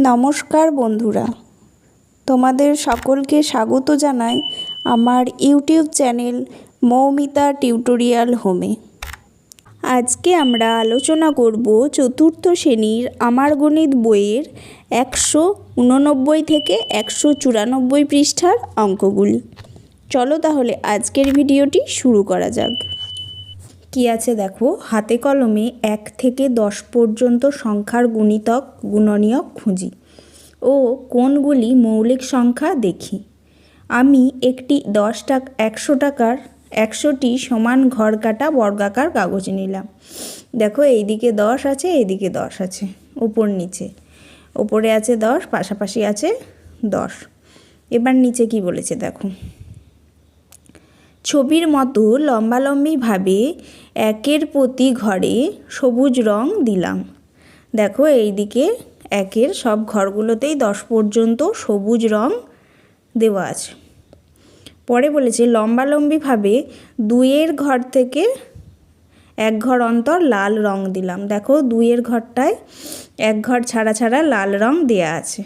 নমস্কার বন্ধুরা, তোমাদের সকলকে স্বাগত জানাই আমার ইউটিউব চ্যানেল মৌমিতা টিউটোরিয়াল হোমে। আজকে আমরা আলোচনা করব চতুর্থ শ্রেণীর আমার গণিত বইয়ের 189 থেকে 194 পৃষ্ঠার অঙ্কগুলি। চলো তাহলে আজকের ভিডিওটি শুরু করা যাক। কি আছে দেখো, হাতে কলমে 1 থেকে 10 পর্যন্ত সংখ্যার গুণিতক গুণনীয়ক খুঁজি ও কোনগুলি মৌলিক সংখ্যা দেখি। আমি একটি 100 টাকার 100টি সমান ঘর কাটা বর্গাকার কাগজ নিলাম। দেখো এইদিকে 10 আছে, এইদিকে 10 আছে, উপর নিচে, উপরে আছে 10, পাশাপাশি আছে 10। এবার নিচে কি বলেছে দেখো, ছবির মতো লম্বালম্বিভাবে একের প্রতি ঘরে সবুজ রং দিলাম। দেখো এইদিকে একের সব ঘরগুলোতেই 10 পর্যন্ত সবুজ রং দেওয়া আছে। পরে বলেছে লম্বালম্বিভাবে 2-এর ঘর থেকে 1 ঘর অন্তর লাল রং দিলাম। দেখো 2-এর ঘরটায় 1 ঘর ছাড়া ছাড়া লাল রং দেয়া আছে।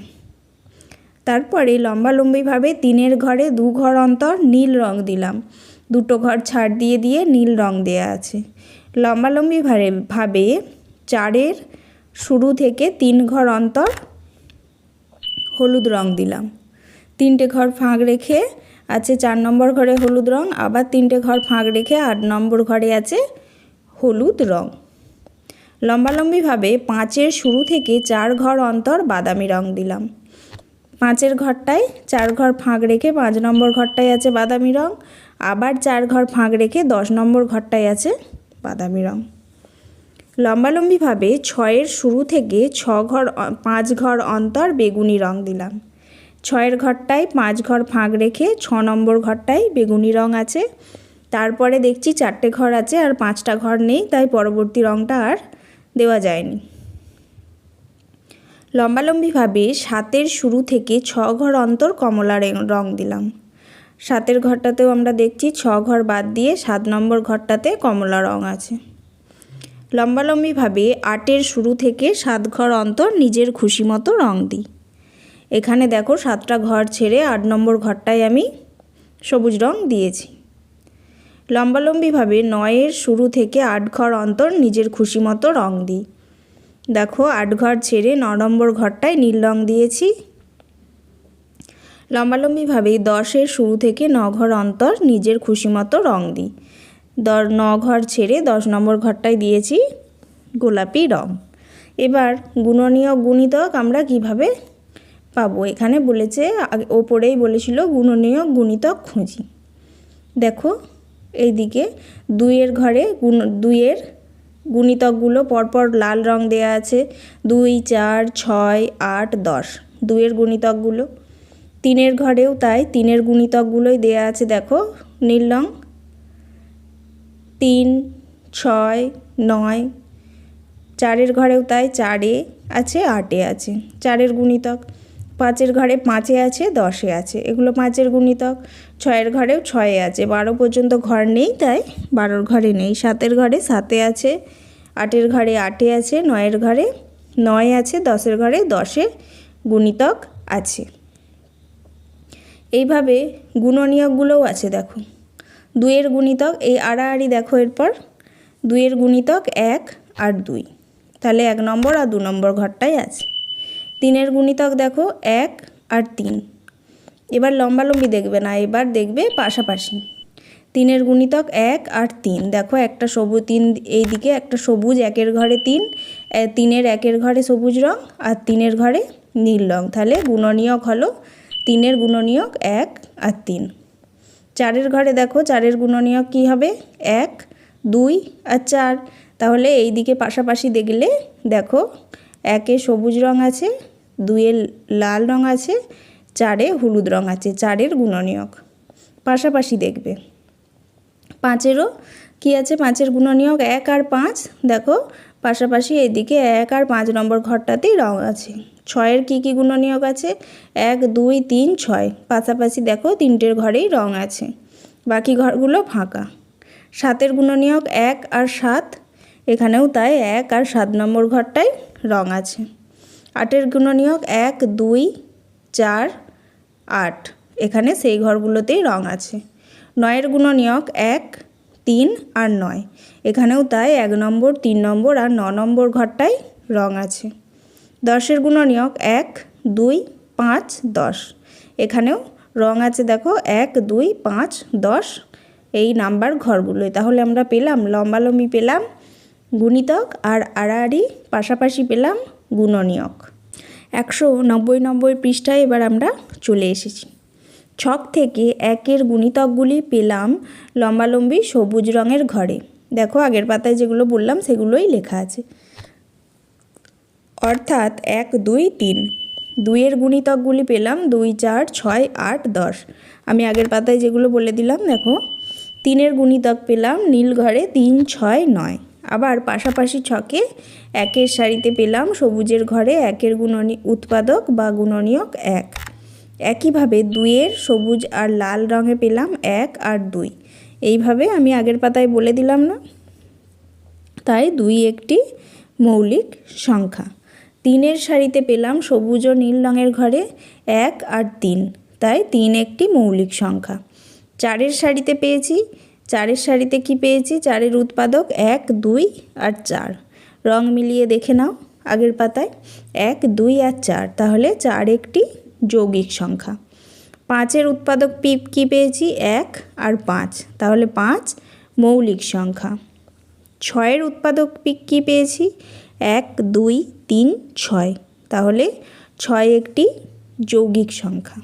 তারপরে লম্বালম্বিভাবে 3-এর ঘরে 2 ঘর অন্তর নীল রং দিলাম। 2টো ঘর ছাড় দিয়ে দিয়ে নীল রং দেয়া আছে। লম্বালম্বিভাবে 4-এর শুরু থেকে 3 ঘর অন্তর হলুদ রং দিলাম। 3টে ঘর ফাঁক রেখে আছে 4 নম্বর ঘরে হলুদ রং, আবার 3টে ঘর ফাঁক রেখে 8 নম্বর ঘরে আছে হলুদ রং। লম্বালম্বিভাবে 5-এর শুরু থেকে 4 ঘর অন্তর বাদামি রং দিলাম। 5-এর ঘরটায় 4 ঘর ফাঁক রেখে 5 নম্বর ঘরটায় আছে বাদামি রং, আবার 4 ঘর ফাঁক রেখে 10 নম্বর ঘরটায় আছে বাদামি রং। লম্বালম্বিভাবে 6-এর শুরু থেকে 5 ঘর অন্তর বেগুনি রং দিলাম। 6-এর ঘরটায় 5 ঘর ফাঁক রেখে 6 নম্বর ঘরটায় বেগুনি রং আছে। তারপরে দেখছি 4টে ঘর আছে আর 5টা ঘর নেই, তাই পরবর্তী রংটা আর দেওয়া যায়নি। লম্বালম্বিভাবে 7-এর শুরু থেকে 6 ঘর অন্তর কমলা রং দিলাম। 7-এর ঘরটাতেও আমরা দেখছি 6 ঘর বাদ দিয়ে 7 নম্বর ঘরটাতে কমলা রং আছে। লম্বালম্বিভাবে 8-এর শুরু থেকে 7 ঘর অন্তর নিজের খুশি মতো রং দিই। এখানে দেখো 7টা ঘর ছেড়ে 8 নম্বর ঘরটায় আমি সবুজ রং দিয়েছি। লম্বালম্বিভাবে 9-এর শুরু থেকে 8 ঘর অন্তর নিজের খুশি মতো রং দিই। দেখো 8 ঘর ছেড়ে 9 নম্বর ঘরটায় নীল রং দিয়েছি। লম্বালম্বিভাবে 10-এর শুরু থেকে 9 ঘর অন্তর নিজের খুশি মতো রং দিই। 9 ঘর ছেড়ে 10 নম্বর ঘরটায় দিয়েছি গোলাপি রং। এবার গুণনীয়ক গুণিতক আমরা কিভাবে পাবো, এখানে বলেছে, ওপরেই বলেছিল গুণনীয়ক গুণিতক খুঁজি। দেখো এইদিকে 2-এর ঘরে 2-এর গুণিতকগুলো পরপর লাল রং দেয়া আছে, 2, 4, 6, 8, 10 2-এর গুণিতকগুলো। 3-এর ঘরেও তাই, 3-এর গুণিতকগুলোই দেয়া আছে দেখো নীল রং, 3, 6, 9। 4-এর ঘরেও তাই, 4-এ আছে 8-এ আছে 4-এর গুণিতক। 5-এর ঘরে 5-এ আছে 10-এ আছে, এগুলো 5-এর গুণিতক। 6-এর ঘরেও 6-এ আছে, 12 পর্যন্ত ঘর নেই তাই 12-র ঘরে নেই। 7-এর ঘরে 7-এ আছে, 8-এর ঘরে 8-এ আছে, 9-এর ঘরে 9-এ আছে, 10-এর ঘরে 10-এ গুণিতক আছে। এইভাবে গুণনীয়কগুলোও আছে দেখো। 2-এর গুণিতক এই আড়াআড়ি দেখো, এরপর 2-এর গুণিতক 1 আর 2, তাহলে 1 নম্বর আর 2 নম্বর ঘরটাই আছে। 3-এর গুণিতক দেখো 1 আর 3। এবার লম্বালম্বি দেখবে না, এবার দেখবে পাশাপাশি। 3-এর গুণিতক 1 আর 3, দেখো একটা সবুজ 3 এইদিকে, একটা সবুজ 1-এর ঘরে 3, 3-এর 1-এর ঘরে সবুজ রং আর 3-এর ঘরে নীল রং, তাহলে গুণনীয়ক হলো 3-এর গুণনীয়ক 1 আর 3। 4-এর ঘরে দেখো 4-এর গুণনীয়ক কী হবে, 1, 2 আর 4, তাহলে এই দিকে পাশাপাশি দেখলে দেখো 1-এ সবুজ রং আছে, 2-এ লাল রং আছে, 4-এ হলুদ রং আছে। 4-এর গুণনীয়ক পাশাপাশি দেখবে। 5-এরও কী আছে, 5-এর গুণনীয়ক 1 আর 5, দেখো পাশাপাশি এইদিকে 1 আর 5 নম্বর ঘরটাতেই রং আছে। 6-এর কী কী গুণনীয়ক আছে, 1, 2, 3, 6, পাশাপাশি দেখো 3টের ঘরেই রং আছে, বাকি ঘরগুলো ফাঁকা। 7-এর গুণনীয়ক 1 আর 7, এখানেও তাই 1 আর 7 নম্বর ঘরটায় রং আছে। 8-এর গুণনীয়ক 1, 2, 4, 8, এখানে সেই ঘরগুলোতেই রং আছে। 9-এর গুণনীয়ক 1, 3 আর 9, এখানেও তাই 1 নম্বর, 3 নম্বর আর 9 নম্বর ঘরটায় রং আছে। 10-এর গুণনীয়ক 1, 2, 5, 10, এখানেও রং আছে দেখো 1, 2, 5, 10 এই নাম্বার ঘরগুলোই। তাহলে আমরা পেলাম লম্বালম্বি পেলাম গুণিতক আর আড়াআড়ি পাশাপাশি পেলাম গুণনীয়ক। 190 পৃষ্ঠায় এবার আমরা চলে এসেছি। ছক থেকে 1-এর গুণিতকগুলি পেলাম লম্বালম্বি সবুজ রঙের ঘরে। দেখো আগের পাতায় যেগুলো বললাম সেগুলোই লেখা আছে, অর্থাৎ 1, 2, 3। 2-এর গুণিতকগুলি পেলাম 2, 4, 6, 8, 10, আমি আগের পাতায় যেগুলো বলে দিলাম। দেখো 3-এর গুণিতক পেলাম নীল ঘরে 3, 6, 9। আবার পাশাপাশি ছকে 1-এর সারিতে পেলাম সবুজের ঘরে 1-এর উৎপাদক বা গুণনীয়ক 1। একইভাবে 2-এর সবুজ আর লাল রঙে পেলাম 1 আর 2। এইভাবে আমি আগের পাতায় বলে দিলাম না, তাই 2 একটি মৌলিক সংখ্যা। 3-এর সারিতে পেলাম সবুজ ও নীল রঙের ঘরে 1 আর 3, তাই 3 একটি মৌলিক সংখ্যা। 4-এর সারিতে পেয়েছি, 4-এর সারিতে কি পেয়েছি, 4-এর উৎপাদক 1, 2 আর 4, রং মিলিয়ে দেখে নাও আগের পাতায় 1, 2 আর 4, তাহলে 4 একটি যৌগিক সংখ্যা। 5-এর উৎপাদক কি পেয়েছি, 1 আর 5, তাহলে 5 মৌলিক সংখ্যা। 6-এর উৎপাদক কি পেয়েছি, 1, 2, 3, 6, তাহলে 6 একটি যৌগিক সংখ্যা।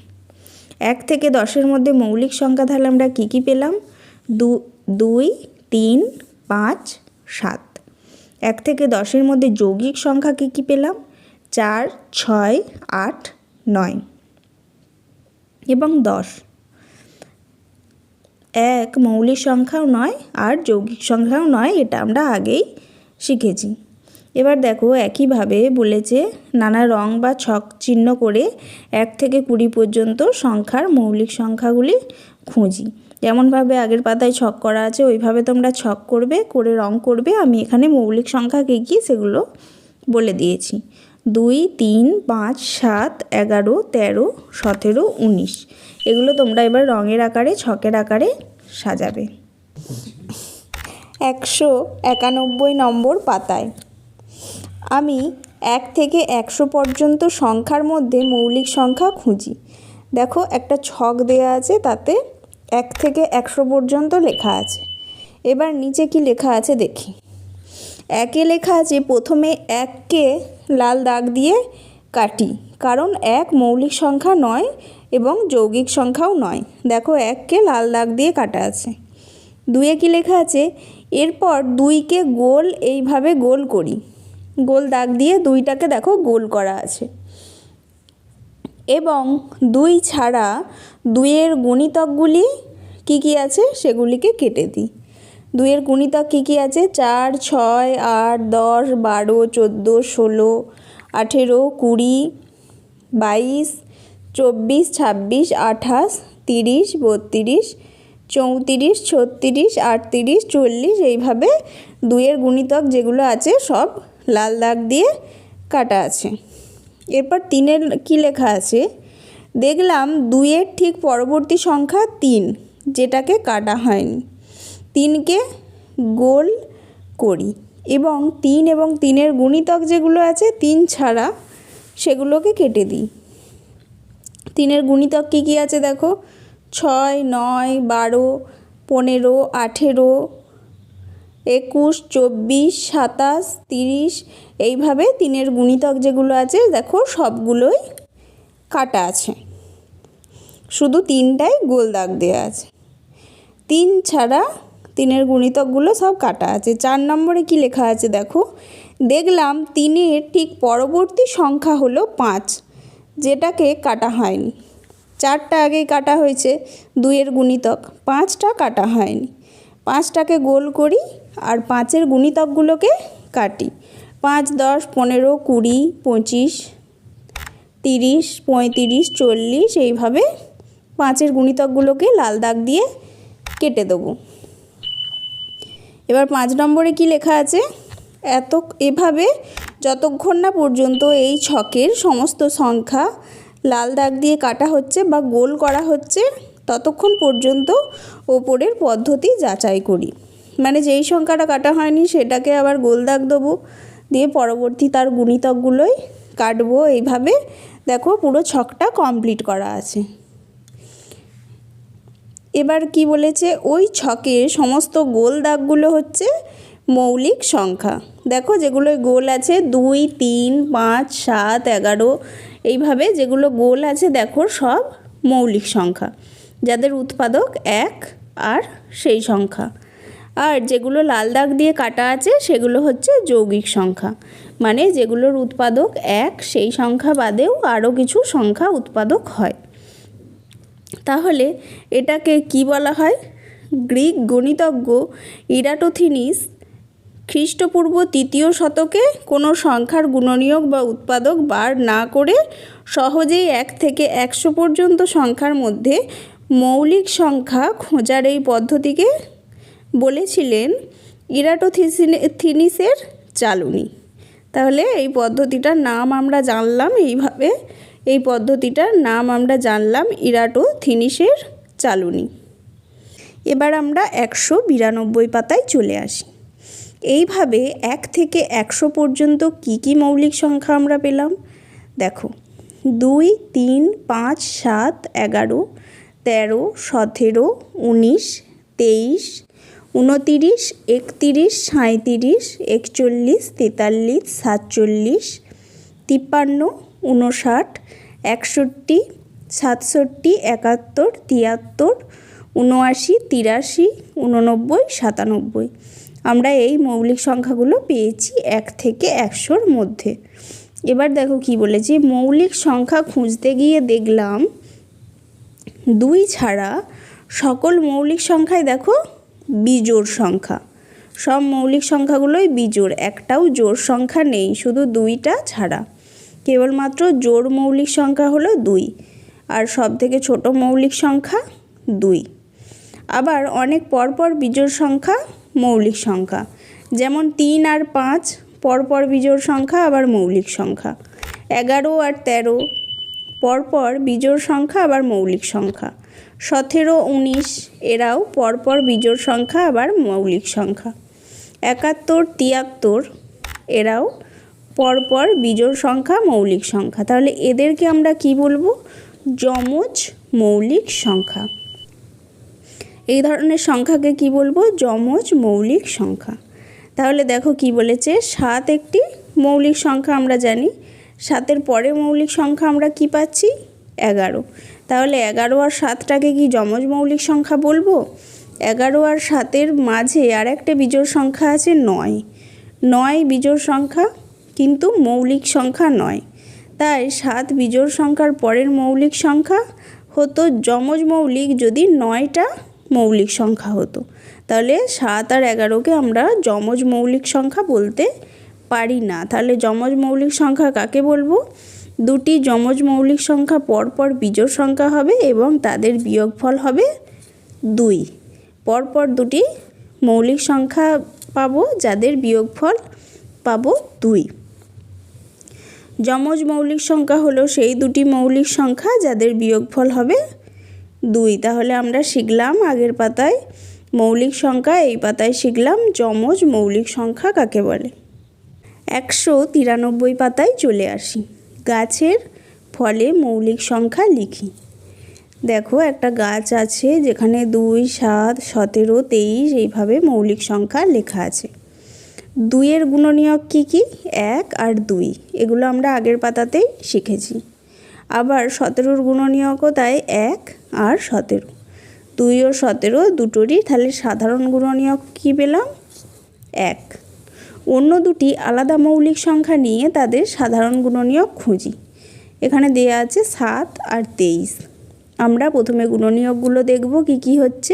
1 থেকে 10-এর মধ্যে মৌলিক সংখ্যা তাহলে আমরা কি পেলাম, 2, 3, 5, 7। 1 থেকে 10-এর মধ্যে যৌগিক সংখ্যা কি পেলাম, 4, 6, 8, 9 এবং 10। 1 মৌলিক সংখ্যাও নয় আর যৌগিক সংখ্যাও নয়, এটা আমরা আগেই শিখেছি। এবার দেখো একইভাবে বলেছে নানা রং বা ছক চিহ্ন করে 1 থেকে 20 পর্যন্ত সংখ্যার মৌলিক সংখ্যাগুলি খুঁজি। যেমনভাবে আগের পাতায় ছক করা আছে ওইভাবে তোমরা ছক করবে, করে রং করবে। আমি এখানে মৌলিক সংখ্যা কী সেগুলো বলে দিয়েছি। 2, 3, 5, 7, 11, 13, 17, 19, এগুলো তোমরা এবার রঙের আকারে ছকের আকারে সাজাবে। 191 নম্বর পাতায় আমি 1 থেকে 100 পর্যন্ত সংখ্যার মধ্যে মৌলিক সংখ্যা খুঁজি। দেখো একটা ছক দেয়া আছে, তাতে 1 থেকে 100 পর্যন্ত লেখা আছে। এবার নিচে কি লেখা আছে দেখি। 1-এ লেখা আছে প্রথমে 1কে লাল দাগ দিয়ে কাটি, কারণ 1 মৌলিক সংখ্যা নয় এবং যৌগিক সংখ্যাও নয়। দেখো 1কে লাল দাগ দিয়ে কাটা আছে। 2-এ কি লেখা আছে, এরপর 2কে গোল এইভাবে গোল করি, গোল দাগ দিয়ে 2টাকে দেখো গোল করা আছে। এবং 2 ছাড়া 2-এর গুণিতকগুলি কি আছে সেগুলিকে কেটে দিই। 2-এর গুণিতক কি আছে, 4, 6, 8, 10, 12, 14, 16, 18, 20, 22, 24, 26, 28, 30, 32, 34, 36, 38, 40, এইভাবে 2-এর গুণিতক যেগুলো আছে সব লাল দাগ দিয়ে কাটা আছে। এরপর 3-এর কি লেখা আছে, দেখলাম 2-এর ঠিক পরবর্তী সংখ্যা 3, যেটাকে কাটা হয়নি। 3কে গোল করি এবং 3 এবং 3-এর গুণিতক যেগুলো আছে 3 ছাড়া সেগুলোকে কেটে দিই। 3-এর গুণিতক কি আছে দেখো, 6, 9, 12, 15, 18, 21, 24, 27, 30, এইভাবে 3-এর গুণিতক যেগুলো আছে দেখো সবগুলোই কাটা আছে, শুধু 3টাই গোল দাগ দেওয়া আছে। 3 ছাড়া 3-এর গুণিতকগুলো সব কাটা আছে। 4 নম্বরে কি লেখা আছে দেখো, দেখলাম 3-এর ঠিক পরবর্তী সংখ্যা হলো 5, যেটাকে কাটা হয়নি। 4টা আগেই কাটা হয়েছে 2-এর গুণিতক, 5টা কাটা হয়নি। 5টাকে গোল করি আর 5-এর গুণিতকগুলোকে কাটি। 5, 10, 15, 20, 25, 30, 35, 40, এইভাবে 5-এর গুণিতকগুলোকে লাল দাগ দিয়ে কেটে দেবো। এবার 5 নম্বরে কি লেখা আছে, এভাবে যতক্ষণ না পর্যন্ত এই ছকের সমস্ত সংখ্যা লাল দাগ দিয়ে কাটা হচ্ছে বা গোল করা হচ্ছে ততক্ষণ পর্যন্ত ওপরের পদ্ধতি যাচাই করি। মানে যেই সংখ্যাটা কাটা হয়নি সেটাকে আবার গোল দাগ দেবো, দিয়ে পরবর্তী তার গুণিতকগুলোই কাটবো। এইভাবে দেখো পুরো ছকটা কমপ্লিট করা আছে। এবার কি বলেছে, ওই ছকের সমস্ত গোল দাগগুলো হচ্ছে মৌলিক সংখ্যা। দেখো যেগুলো গোল আছে 2, 3, 5, 7, 11 এইভাবে যেগুলো গোল আছে দেখো সব মৌলিক সংখ্যা, যাদের উৎপাদক 1 আর সেই সংখ্যা। আর যেগুলো লাল দাগ দিয়ে কাটা আছে সেগুলো হচ্ছে যৌগিক সংখ্যা, মানে যেগুলোর উৎপাদক 1 সেই সংখ্যা বাদেও আরও কিছু সংখ্যা উৎপাদক হয়। তাহলে এটাকে কি বলা হয়? গ্রিক গণিতজ্ঞ ইরাটোথিনিস খ্রিস্টপূর্ব 3য় শতকে কোনো সংখ্যার গুণনীয়ক বা উৎপাদক বার না করে সহজেই 1 থেকে 100 পর্যন্ত সংখ্যার মধ্যে মৌলিক সংখ্যা খোঁজার এই পদ্ধতিকে বলেছিলেন ইরাটোথিনিসের চালুনি। তাহলে এই পদ্ধতিটার নাম আমরা জানলাম এইভাবে, এই পদ্ধতিটার নাম আমরা জানলাম ইরাটোথিনিসের চালুনি। এবার আমরা 192 পাতায় চলে আসি। এইভাবে 1 থেকে 100 পর্যন্ত কি কি মৌলিক সংখ্যা আমরা পেলাম দেখো। 2, 3, 5, 7, 11, 13, 17, 19, 23, 29, 31, 37, 41, 43, 47, 53, 59, 61, 67, 71, 73, 79, 83, 89, 97। আমরা এই মৌলিক সংখ্যাগুলো পেয়েছি 1 থেকে 100-র মধ্যে। এবার দেখো কি বলেছি, মৌলিক সংখ্যা খুঁজতে গিয়ে দেখলাম 2 ছাড়া সকল মৌলিক সংখ্যায় দেখো বিজোড় সংখ্যা। সব মৌলিক সংখ্যাগুলোই বিজোড়, একটাও জোড় সংখ্যা নেই, শুধু 2টা ছাড়া। কেবলমাত্র জোড় মৌলিক সংখ্যা হলো 2, আর সব থেকে ছোট মৌলিক সংখ্যা 2। আবার অনেক পরপর বিজোড় সংখ্যা মৌলিক সংখ্যা, যেমন 3 আর 5 পরপর বিজোড় সংখ্যা আবার মৌলিক সংখ্যা। 11 আর 13 পরপর বিজোড় সংখ্যা আবার মৌলিক সংখ্যা। 17, 19 এরাও পরপর বিজোড় সংখ্যা আবার মৌলিক সংখ্যা। 71, 73 এরাও পরপর বিজোড় সংখ্যা মৌলিক সংখ্যা। তাহলে এদেরকে আমরা কি বলবো? যমজ মৌলিক সংখ্যা। এই ধরনের সংখ্যাকে কি বলবো? যমজ মৌলিক সংখ্যা। তাহলে দেখো কি বলেছে, 7 একটি মৌলিক সংখ্যা আমরা জানি। 7-এর পরে মৌলিক সংখ্যা আমরা কি পাচ্ছি? 11। তাহলে 11 আর 7টাকে কি যমজ মৌলিক সংখ্যা বলবো? 11 আর 7-এর মাঝে আর একটা বিজোড় সংখ্যা আছে 9। 9 বিজোড় সংখ্যা কিন্তু মৌলিক সংখ্যা নয়, তাই 7 বিজোড় সংখ্যার পরের মৌলিক সংখ্যা হতো যমজ মৌলিক যদি 9টা মৌলিক সংখ্যা হতো। তাহলে 7 আর 11কে আমরা যমজ মৌলিক সংখ্যা বলতে পারি না। তাহলে যমজ মৌলিক সংখ্যা কাকে বলবো? 2টি যমজ মৌলিক সংখ্যা পরপর বিজোড় সংখ্যা হবে এবং তাদের বিয়োগফল হবে 2। পরপর 2টি মৌলিক সংখ্যা পাবো যাদের বিয়োগফল পাবো 2। যমজ মৌলিক সংখ্যা হলো সেই 2টি মৌলিক সংখ্যা যাদের বিয়োগফল হবে 2। তাহলে আমরা শিখলাম আগের পাতায় মৌলিক সংখ্যা, এই পাতায় শিখলাম যমজ মৌলিক সংখ্যা কাকে বলে। 193 পাতায় চলে আসি। গাছের ফলে মৌলিক সংখ্যা লিখি। দেখো একটা গাছ আছে যেখানে 2, 7, 17, 23 এইভাবে মৌলিক সংখ্যা লেখা আছে। 2-এর গুণনীয়ক কী কী? 1 আর 2, এগুলো আমরা আগের পাতাতেই শিখেছি। আবার 17-র গুণনীয়কও তাই 1 আর 17। 2 ও 17 দুটোরই তাহলে সাধারণ গুণনীয়ক কী পেলাম? 1। অন্য দুটি আলাদা মৌলিক সংখ্যা নিয়ে তাদের সাধারণ গুণনীয়ক খুঁজি। এখানে দেয়া আছে 7 আর 23। আমরা প্রথমে গুণনীয়কগুলো দেখব কি কি হচ্ছে।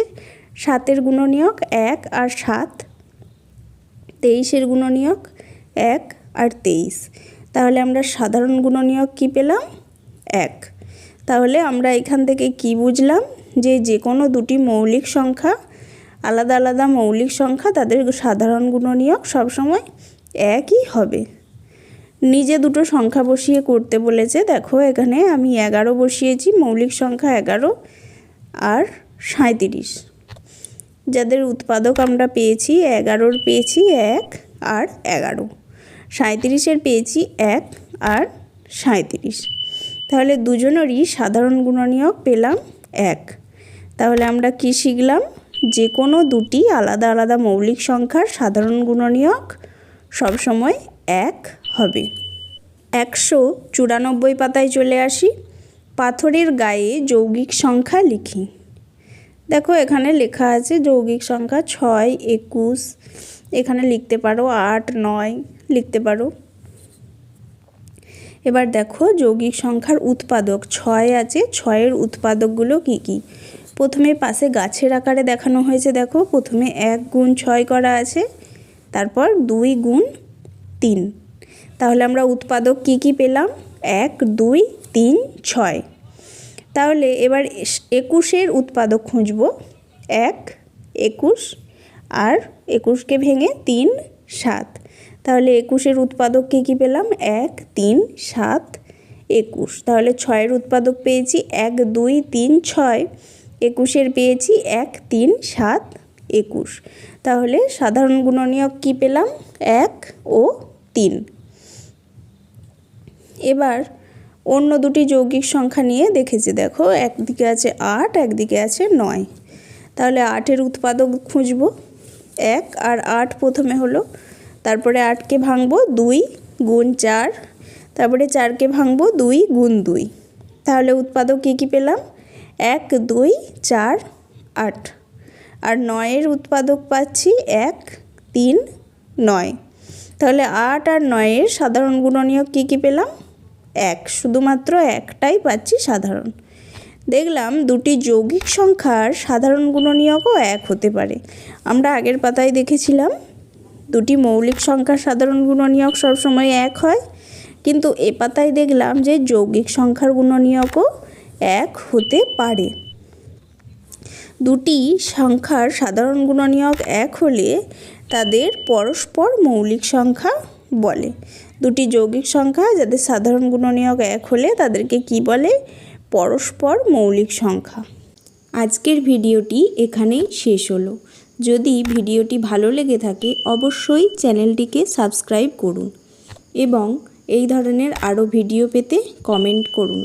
7-এর গুণনীয়ক 1 আর 7, 23-এর গুণনীয়ক 1 আর 23। তাহলে আমরা সাধারণ গুণনীয়ক কি পেলাম? 1। তাহলে আমরা এখান থেকে কি বুঝলাম? যে কোনো দুটি মৌলিক সংখ্যা, আলাদা আলাদা মৌলিক সংখ্যা, তাদের সাধারণ গুণনীয়ক সবসময় একই হবে। নিজে দুটো সংখ্যা বসিয়ে করতে বলেছে। দেখো এখানে আমি 11 বসিয়েছি, মৌলিক সংখ্যা 11 আর 37। যাদের উৎপাদক আমরা পেয়েছি 11-র পেয়েছি 1 আর 11, 37-এর পেয়েছি 1 আর 37। তাহলে দুজনেরই সাধারণ গুণনীয়ক পেলাম 1। তাহলে আমরা কি শিখলাম? যে কোনো দুটি আলাদা আলাদা মৌলিক সংখ্যার সাধারণ গুণনীয়ক সবসময় 1 হবে। 194 পাতায় চলে আসি। পাথরের গায়ে যৌগিক সংখ্যা লিখি। দেখো এখানে লেখা আছে যৌগিক সংখ্যা 6, 21, এখানে লিখতে পারো 8, 9 লিখতে পারো। এবার দেখো যৌগিক সংখ্যার উৎপাদক 6 আছে, 6-এর উৎপাদকগুলো কি কি? প্রথমে পাশে গাছের আকারে দেখানো হয়েছে। দেখো প্রথমে 1 গুণ 6 করা আছে, তারপর 2 গুণ 3। তাহলে আমরা উৎপাদক কি কি পেলাম? 1, 2, 3, 6। তাহলে এবার 21-এর উৎপাদক খুঁজব। 1, 21 আর 21কে ভেঙে 3, 7। তাহলে 21-এর উৎপাদক কী কী পেলাম? 1, 3, 7, 21। তাহলে 6-এর উৎপাদক পেয়েছি 1, 2, 3, 6। 21-এর পেয়েছি 1, 3, 7, 21। তাহলে সাধারণ গুণনীয়ক কী পেলাম? 1 ও 3। এবার অন্য দুটি যৌগিক সংখ্যা নিয়ে দেখেছি। দেখো একদিকে আছে 8, একদিকে আছে 9। তাহলে 8-এর উৎপাদক খুঁজব। 1 আর 8 প্রথমে হলো, তারপরে 8কে ভাঙবো 2 গুণ 4, তারপরে 4কে ভাঙবো 2 গুণ 2। তাহলে উৎপাদক কী কী পেলাম? 1, 2, 4, 8। আর 9-এর উৎপাদক পাচ্ছি 1, 3, 9। তাহলে 8 আর 9-এর সাধারণ গুণনীয়ক কী কী পেলাম? 1, শুধুমাত্র একটাই পাচ্ছি সাধারণ। দেখলাম দুটি যৌগিক সংখ্যার সাধারণ গুণনীয়কও 1 হতে পারে। আমরা আগের পাতায় দেখেছিলাম দুটি মৌলিক সংখ্যার সাধারণ গুণনীয়ক সবসময় 1 হয়, কিন্তু এ পাতায় দেখলাম যে যৌগিক সংখ্যার গুণনীয়কও 1 হতে পারে। দুটি সংখ্যার সাধারণ গুণনীয়ক 1 হলে তাদের পরস্পর মৌলিক সংখ্যা বলে। দুটি যৌগিক সংখ্যা যাদের সাধারণ গুণনীয়ক 1 হলে তাদেরকে কি বলে? পরস্পর মৌলিক সংখ্যা। আজকের ভিডিওটি এখানেই শেষ হলো। যদি ভিডিওটি ভালো লেগে থাকে অবশ্যই চ্যানেলটিকে সাবস্ক্রাইব করুন এবং এই ধরনের আরও ভিডিও পেতে কমেন্ট করুন।